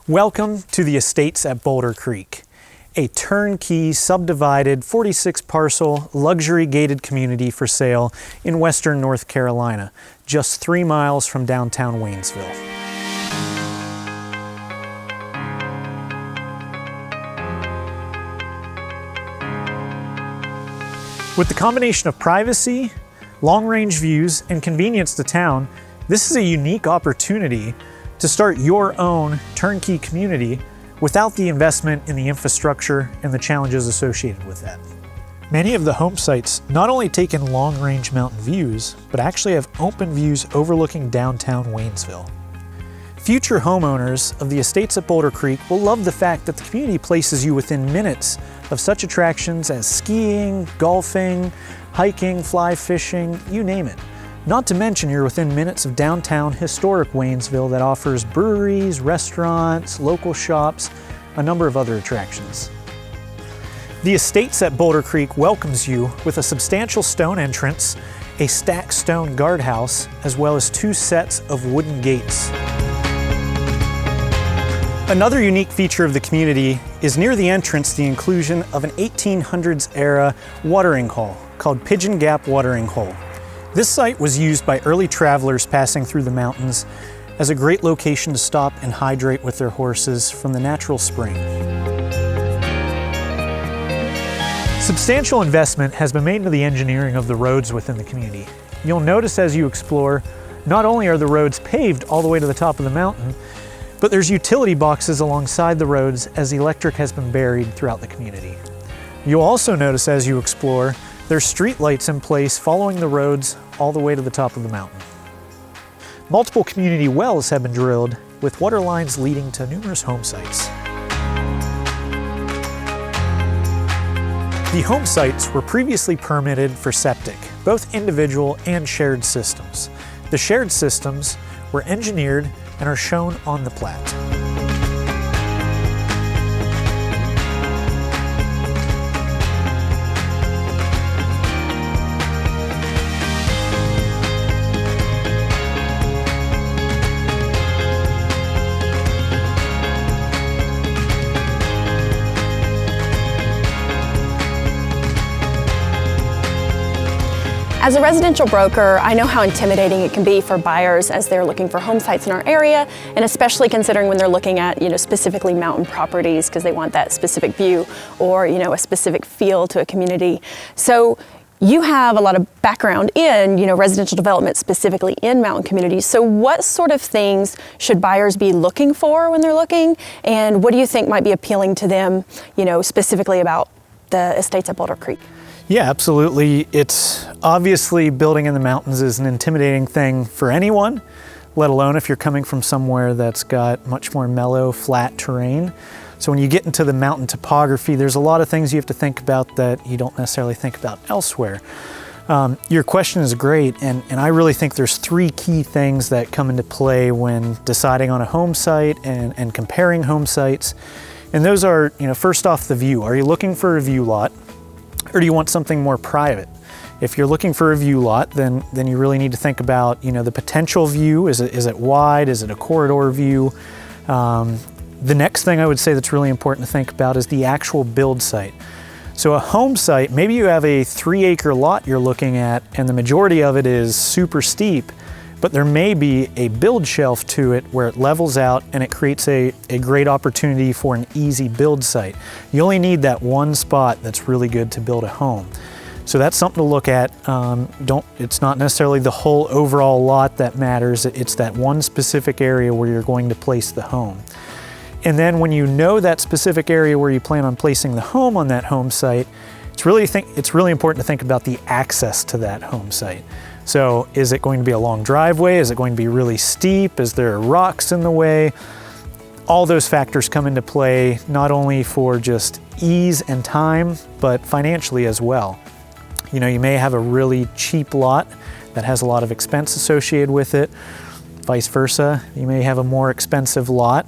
Welcome to the Estates at Boulder Creek, a turnkey, subdivided, 46 parcel, luxury gated community for sale in western North Carolina, just 3 miles from downtown Waynesville. With the combination of privacy, long-range views, and convenience to town, this is a unique opportunity to start your own turnkey community without the investment in the infrastructure and the challenges associated with that. Many of the home sites not only take in long-range mountain views, but actually have open views overlooking downtown Waynesville. Future homeowners of the Estates at Boulder Creek will love the fact that the community places you within minutes of such attractions as skiing, golfing, hiking, fly fishing, you name it. Not to mention you're within minutes of downtown historic Waynesville that offers breweries, restaurants, local shops, a number of other attractions. The Estates at Boulder Creek welcomes you with a substantial stone entrance, a stacked stone guardhouse, as well as 2 sets of wooden gates. Another unique feature of the community is near the entrance the inclusion of an 1800s era watering hole called Pigeon watering hole. This site was used by early travelers passing through the mountains as a great location to stop and hydrate with their horses from the natural spring. Substantial investment has been made into the engineering of the roads within the community. You'll notice as you explore, not only are the roads paved all the way to the top of the mountain, but there's utility boxes alongside the roads as the electric has been buried throughout the community. You'll also notice as you explore, there's street lights in place following the roads all the way to the top of the mountain. Multiple community wells have been drilled with water lines leading to numerous home sites. The home sites were previously permitted for septic, both individual and shared systems. The shared systems were engineered and are shown on the plat. As a residential broker, I know how intimidating it can be for buyers as they're looking for home sites in our area, and especially considering when they're looking at, specifically mountain properties because they want that specific view or, a specific feel to a community. So you have a lot of background in, residential development specifically in mountain communities. So what sort of things should buyers be looking for when they're looking, and what do you think might be appealing to them, specifically about the Estates at Boulder Creek? Yeah, absolutely. It's obviously building in the mountains is an intimidating thing for anyone, let alone if you're coming from somewhere that's got much more mellow, flat terrain. So when you get into the mountain topography, there's a lot of things you have to think about that you don't necessarily think about elsewhere. Your question is great, and I really think there's 3 key things that come into play when deciding on a home site and comparing home sites. And those are, first off, the view. Are you looking for a view lot? Or do you want something more private? If you're looking for a view lot, then you really need to think about, the potential view. Is it wide? Is it a corridor view? The next thing I would say that's really important to think about is the actual build site. So a home site, maybe you have a 3-acre lot you're looking at and the majority of it is super steep, but there may be a build shelf to it where it levels out and it creates a great opportunity for an easy build site. You only need that one spot that's really good to build a home. So that's something to look at. It's not necessarily the whole overall lot that matters, it's that one specific area where you're going to place the home. And then when you know that specific area where you plan on placing the home on that home site, it's really important to think about the access to that home site. So is it going to be a long driveway? Is it going to be really steep? Is there rocks in the way? All those factors come into play, not only for just ease and time, but financially as well. You may have a really cheap lot that has a lot of expense associated with it. Vice versa, you may have a more expensive lot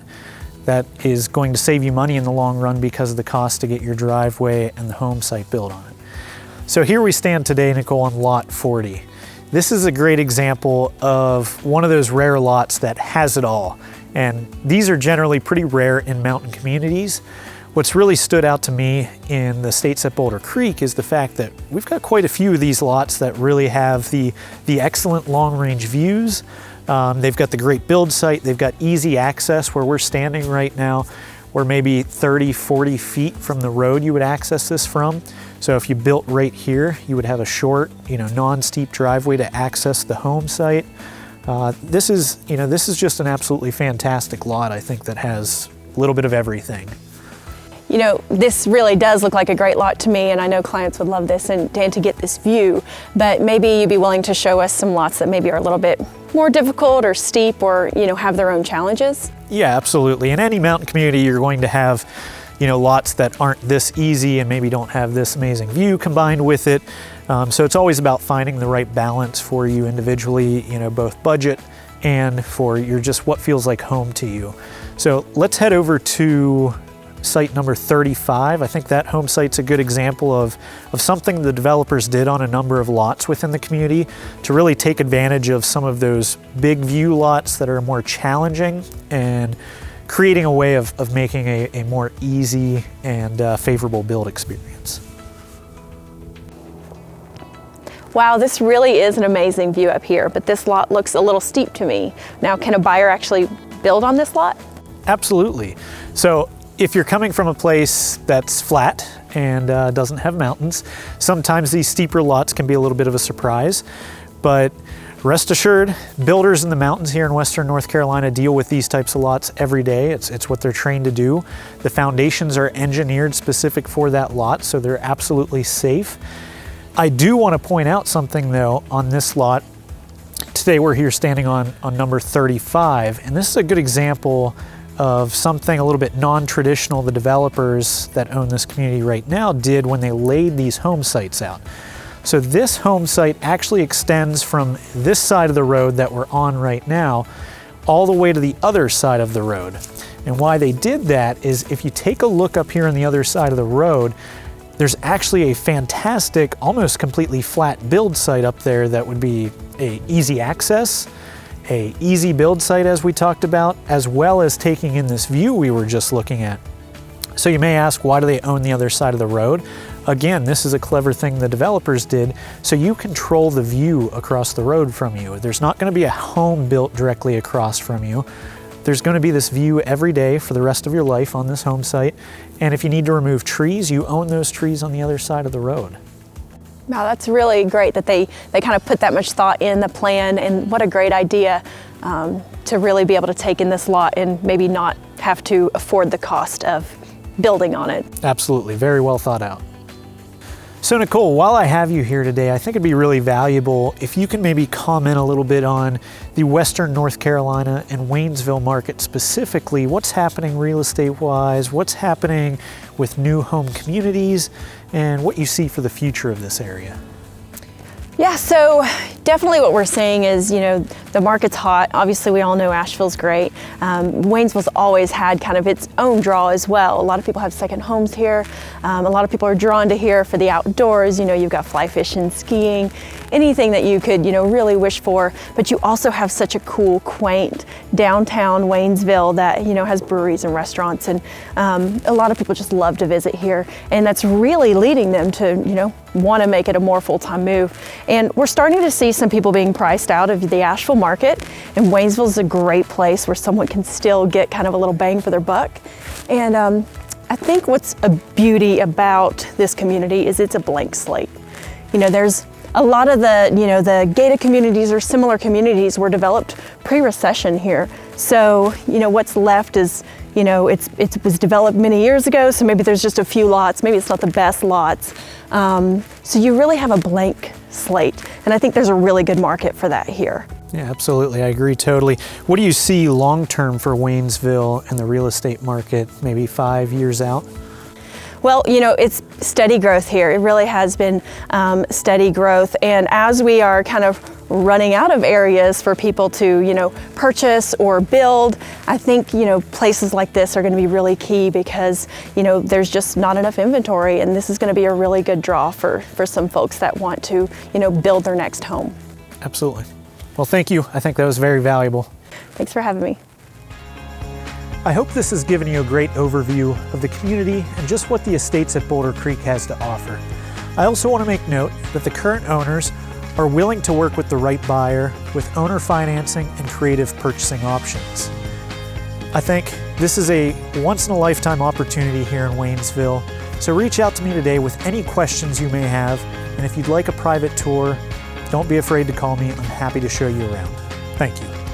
that is going to save you money in the long run because of the cost to get your driveway and the home site built on it. So here we stand today, Nicole, on lot 40. This is a great example of one of those rare lots that has it all. And these are generally pretty rare in mountain communities. What's really stood out to me in the estates at Boulder Creek is the fact that we've got quite a few of these lots that really have the excellent long-range views. They've got the great build site, they've got easy access where we're standing right now. We're maybe 30, 40 feet from the road you would access this from. So if you built right here, you would have a short, non-steep driveway to access the home site. This is just an absolutely fantastic lot, I think, that has a little bit of everything. This really does look like a great lot to me, and I know clients would love this and to get this view, but maybe you'd be willing to show us some lots that maybe are a little bit more difficult or steep or, have their own challenges? Yeah, absolutely. In any mountain community, you're going to have, lots that aren't this easy and maybe don't have this amazing view combined with it. So it's always about finding the right balance for you individually, both budget and for just what feels like home to you. So let's head over to site number 35. I think that home site's a good example of something the developers did on a number of lots within the community to really take advantage of some of those big view lots that are more challenging and creating a way of making a more easy and favorable build experience. Wow, this really is an amazing view up here, but this lot looks a little steep to me. Now, can a buyer actually build on this lot? Absolutely. So if you're coming from a place that's flat and doesn't have mountains, sometimes these steeper lots can be a little bit of a surprise, but rest assured, builders in the mountains here in Western North Carolina deal with these types of lots every day. It's what they're trained to do. The foundations are engineered specific for that lot, so they're absolutely safe. I do want to point out something though on this lot. Today we're here standing on number 35, and this is a good example of something a little bit non-traditional the developers that own this community right now did when they laid these home sites out. So this home site actually extends from this side of the road that we're on right now all the way to the other side of the road. And why they did that is if you take a look up here on the other side of the road, there's actually a fantastic, almost completely flat build site up there that would be a easy access, a easy build site as we talked about, as well as taking in this view we were just looking at. So you may ask, why do they own the other side of the road? Again, this is a clever thing the developers did, so you control the view across the road from you. There's not going to be a home built directly across from you. There's going to be this view every day for the rest of your life on this home site, and if you need to remove trees, you own those trees on the other side of the road. Wow, that's really great that they kind of put that much thought in the plan, and what a great idea to really be able to take in this lot and maybe not have to afford the cost of building on it. Absolutely, very well thought out. So Nicole, while I have you here today, I think it'd be really valuable if you can maybe comment a little bit on the Western North Carolina and Waynesville market specifically. What's happening real estate-wise? What's happening with new home communities? And what you see for the future of this area? Yeah, so definitely what we're seeing is, the market's hot. Obviously, we all know Asheville's great. Waynesville's always had kind of its own draw as well. A lot of people have second homes here. A lot of people are drawn to here for the outdoors. You've got fly fishing, skiing, anything that you could, really wish for. But you also have such a cool, quaint downtown Waynesville that, has breweries and restaurants. And a lot of people just love to visit here. And that's really leading them to, want to make it a more full-time move. And we're starting to see some people being priced out of the Asheville market, and Waynesville is a great place where someone can still get kind of a little bang for their buck. And I think what's a beauty about this community is it's a blank slate. There's a lot of the gated communities or similar communities were developed pre-recession here. So, what's left is, it was developed many years ago, so maybe there's just a few lots, maybe it's not the best lots. So you really have a blank slate, and I think there's a really good market for that here. Yeah, absolutely, I agree totally. What do you see long-term for Waynesville and the real estate market, maybe 5 years out? Well, it's steady growth here. It really has been steady growth. And as we are kind of running out of areas for people to, purchase or build, I think, places like this are going to be really key because, there's just not enough inventory. And this is going to be a really good draw for some folks that want to, build their next home. Absolutely. Well, thank you. I think that was very valuable. Thanks for having me. I hope this has given you a great overview of the community and just what the Estates at Boulder Creek has to offer. I also want to make note that the current owners are willing to work with the right buyer with owner financing and creative purchasing options. I think this is a once-in-a-lifetime opportunity here in Waynesville, so reach out to me today with any questions you may have, and if you'd like a private tour, don't be afraid to call me. I'm happy to show you around. Thank you.